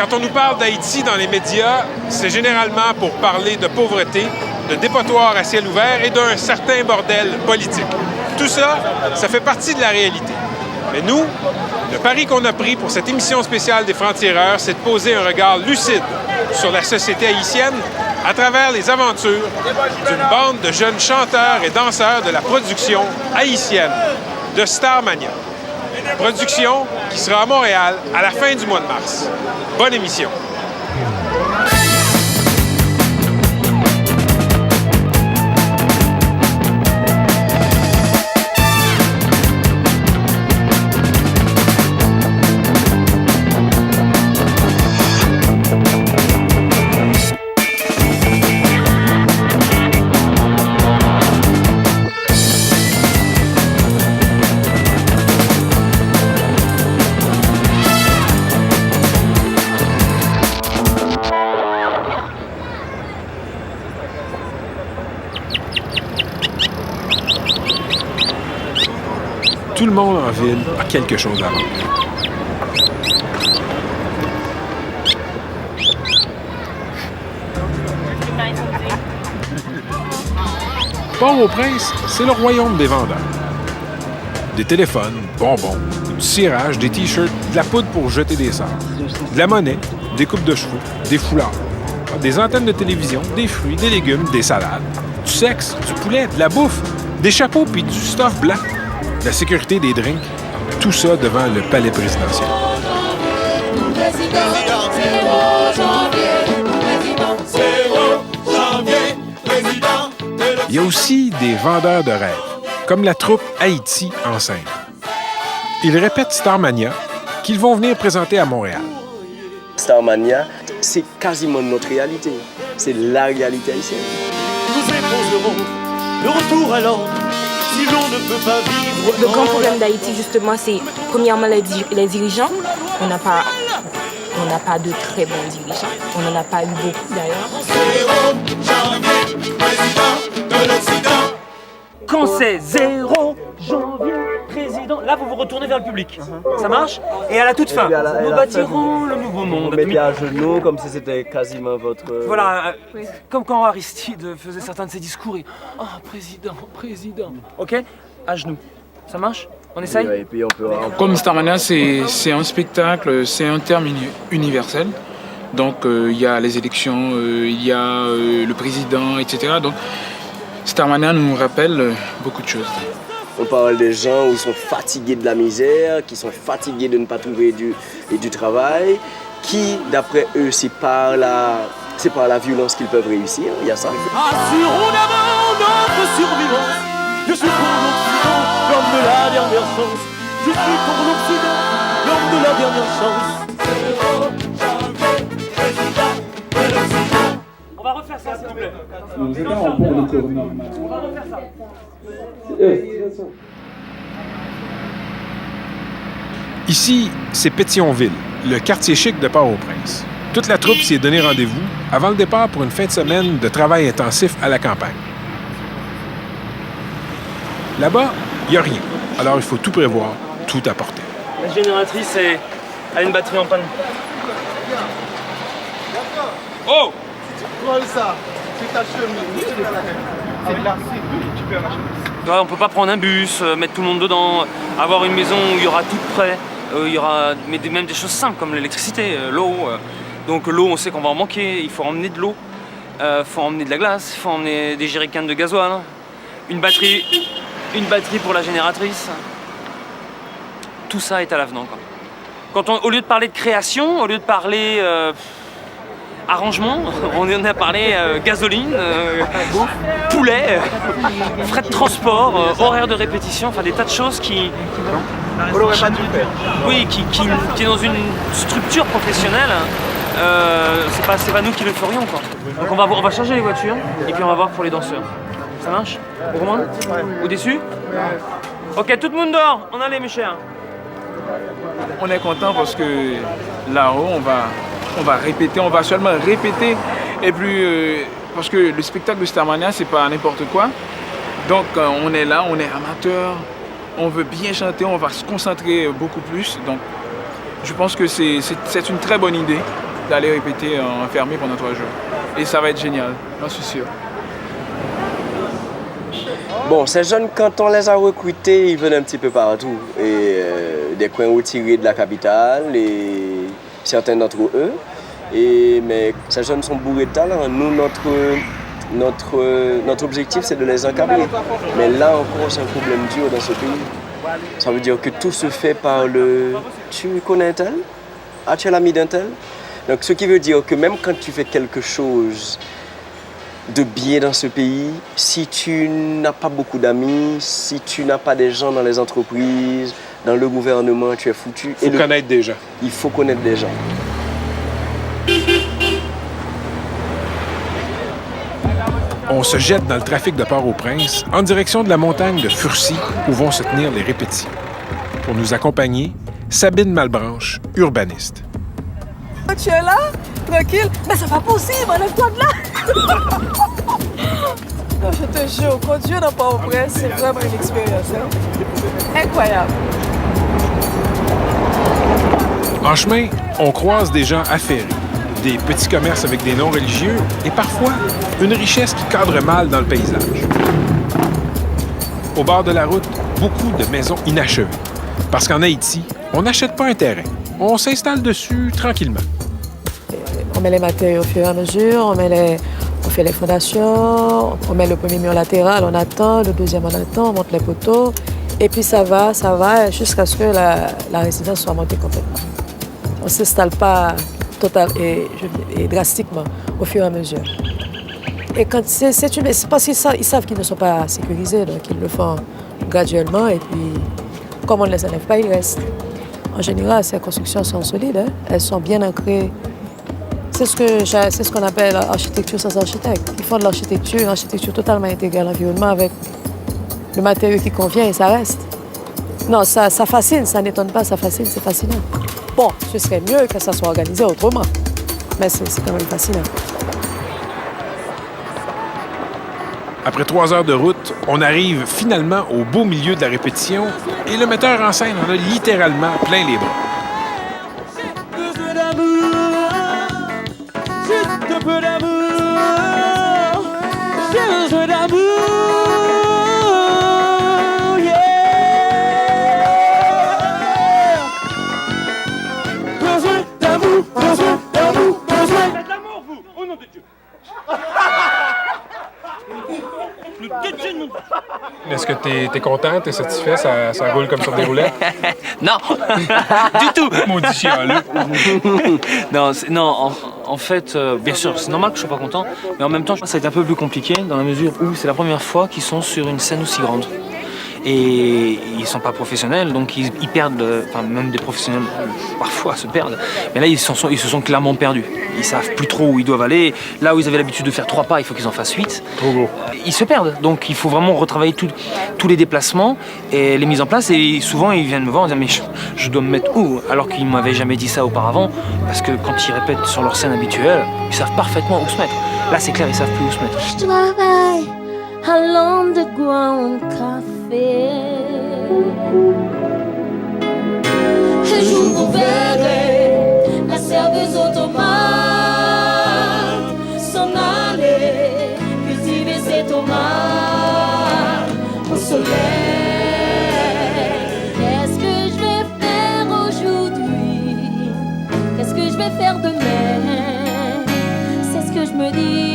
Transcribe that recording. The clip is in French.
Quand on nous parle d'Haïti dans les médias, c'est généralement pour parler de pauvreté, de dépotoirs à ciel ouvert et d'un certain bordel politique. Tout ça, ça fait partie de la réalité. Mais nous, le pari qu'on a pris pour cette émission spéciale des Francs-Tireurs, c'est de poser un regard lucide sur la société haïtienne à travers les aventures d'une bande de jeunes chanteurs et danseurs de la production haïtienne de Starmania. Production qui sera à Montréal à la fin du mois de mars. Bonne émission! Tout le monde en ville a quelque chose à vendre. Port-au-Prince, c'est le royaume des vendeurs. Des téléphones, bonbons, du cirage, des t-shirts, de la poudre pour jeter des sorts, de la monnaie, des coupes de cheveux, des foulards, des antennes de télévision, des fruits, des légumes, des salades, du sexe, du poulet, de la bouffe, des chapeaux puis du stuff blanc. La sécurité des drinks, tout ça devant le palais présidentiel. Il y a aussi des vendeurs de rêves, comme la troupe Haïti en scène. Ils répètent Starmania qu'ils vont venir présenter à Montréal. Starmania, c'est quasiment notre réalité. C'est la réalité haïtienne. Nous imposerons le retour à l'ordre. Si l'on ne peut pas vivre. Le grand problème d'Haïti, justement, c'est premièrement les dirigeants. On n'a pas de très bons dirigeants. On n'en a pas eu beaucoup d'ailleurs. Quand c'est 0 janvier, président, là vous vous retournez vers le public. Ça marche? Et à la toute fin, nous bâtirons le nouveau monde. Vous mettez à genoux comme si c'était quasiment votre... Voilà, comme quand Aristide faisait certains de ses discours. Oh, président. Ok? À genoux. Ça marche? On essaye? Et puis on peut... Comme Starmania, c'est un spectacle, c'est un terme universel. Donc il y a les élections, il y a le président, etc. Donc Starmania nous rappelle beaucoup de choses. On parle des gens où ils sont fatigués de la misère, qui sont fatigués de ne pas trouver du travail, qui, d'après eux, c'est par la violence qu'ils peuvent réussir. Il y a ça. Assurons d'abord notre survivance. Je suis pour l'Occident, l'homme de la dernière chance. Je suis pour l'Occident, l'homme de la dernière chance. On va refaire ça, s'il vous plaît. Nous étions en port de Corona. On va refaire ça. Ici, c'est Pétionville, le quartier chic de Port-au-Prince. Toute la troupe s'y est donné rendez-vous avant le départ pour une fin de semaine de travail intensif à la campagne. Là-bas, il n'y a rien. Alors il faut tout prévoir, tout apporter. La génératrice a une batterie en panne. Oh! On peut pas prendre un bus, mettre tout le monde dedans, avoir une maison où il y aura tout prêt, il y aura même des choses simples comme l'électricité, l'eau. Donc l'eau, on sait qu'on va en manquer, il faut emmener de l'eau, il faut emmener de la glace, il faut emmener des jerrycans de gasoil, une batterie pour la génératrice. Tout ça est à l'avenant, quoi. Au lieu de parler de création, au lieu de parler arrangement, on a parlé gasoline, poulet, frais de transport, horaire de répétition, enfin des tas de choses qui... On n'aurait pas dû faire. Oui, qui est dans une structure professionnelle, c'est pas nous qui le ferions, quoi. Donc on va changer les voitures et puis on va voir pour les danseurs. Ça marche? Romain? Au-dessus? Ok, tout le monde dehors, on allait mes chers. On est content parce que là-haut, on va répéter, on va seulement répéter. Et puis, parce que le spectacle de Starmania, c'est pas n'importe quoi. Donc, on est là, on est amateur, on veut bien chanter, on va se concentrer beaucoup plus. Donc, je pense que c'est une très bonne idée d'aller répéter enfermé pendant 3 jours. Et ça va être génial, j'en suis sûr. Bon, ces jeunes, quand on les a recrutés, ils venaient un petit peu partout. Et des coins retirés de la capitale, et certains d'entre eux. Mais ces jeunes sont bourrés de talent. Nous, notre objectif, c'est de les encadrer. Mais là encore, c'est un problème dur dans ce pays. Ça veut dire que tout se fait par le « tu connais un tel? Ah, tu es l'ami d'un tel ?» Donc, ce qui veut dire que même quand tu fais quelque chose de bien dans ce pays, si tu n'as pas beaucoup d'amis, si tu n'as pas des gens dans les entreprises, dans le gouvernement, tu es foutu. Il faut connaître des gens. Il faut connaître des gens. On se jette dans le trafic de Port-au-Prince en direction de la montagne de Furcy où vont se tenir les répétitions. Pour nous accompagner, Sabine Malbranche, urbaniste. Tu es là, tranquille? Mais c'est pas possible, enlève-toi de là! Non, je te jure, conduire dans Port-au-Prince, c'est vraiment une expérience. Hein? Incroyable. En chemin, on croise des gens affairés, des petits commerces avec des noms religieux et parfois une richesse qui cadre mal dans le paysage. Au bord de la route, beaucoup de maisons inachevées. Parce qu'en Haïti, on n'achète pas un terrain. On s'installe dessus tranquillement. On met les matériaux au fur et à mesure, on fait les fondations, on met le premier mur latéral, on attend, le deuxième on attend, on monte les poteaux. Et puis ça va, jusqu'à ce que la résidence soit montée complètement. On ne s'installe pas et drastiquement au fur et à mesure. Et quand c'est parce qu'ils savent qu'ils ne sont pas sécurisés, donc ils le font graduellement et puis comme on ne les enlève pas, ils restent. En général, ces constructions sont solides, hein? Elles sont bien ancrées. C'est ce qu'on appelle architecture sans architecte. Ils font de l'architecture, une architecture totalement intégrée à l'environnement avec le matériau qui convient et ça reste. Non, ça fascine, ça n'étonne pas, ça fascine, c'est fascinant. Bon, ce serait mieux que ça soit organisé autrement, mais c'est quand même fascinant. Après 3 heures de route, on arrive finalement au beau milieu de la répétition et le metteur en scène en a littéralement plein les bras. Juste un peu d'amour, juste un peu d'amour, yeah. Besoin d'amour, besoin d'amour, besoin d'amour, vous, au nom de Dieu. Est-ce que t'es content, t'es satisfait, ça roule comme sur des roulettes? Non, du tout. Maudit chialeux. Non, en fait, bien sûr, c'est normal que je sois pas content, mais en même temps, ça a été un peu plus compliqué dans la mesure où c'est la première fois qu'ils sont sur une scène aussi grande. Et ils sont pas professionnels, donc ils perdent, enfin même des professionnels parfois se perdent. Mais là, ils se sont clairement perdus. Ils savent plus trop où ils doivent aller. Là où ils avaient l'habitude de faire 3 pas, il faut qu'ils en fassent 8. Trop gros. Ils se perdent, donc il faut vraiment retravailler tous les déplacements et les mises en place. Et souvent, ils viennent me voir et disent mais je dois me mettre où? Alors qu'ils m'avaient jamais dit ça auparavant, parce que quand ils répètent sur leur scène habituelle, ils savent parfaitement où se mettre. Là, c'est clair, ils savent plus où se mettre. Je travaille à l'underground café. Un jour vous verrez la serveuse automate s'en aller cultiver ses tomates au soleil. Qu'est-ce que je vais faire aujourd'hui? Qu'est-ce que je vais faire demain? C'est ce que je me dis.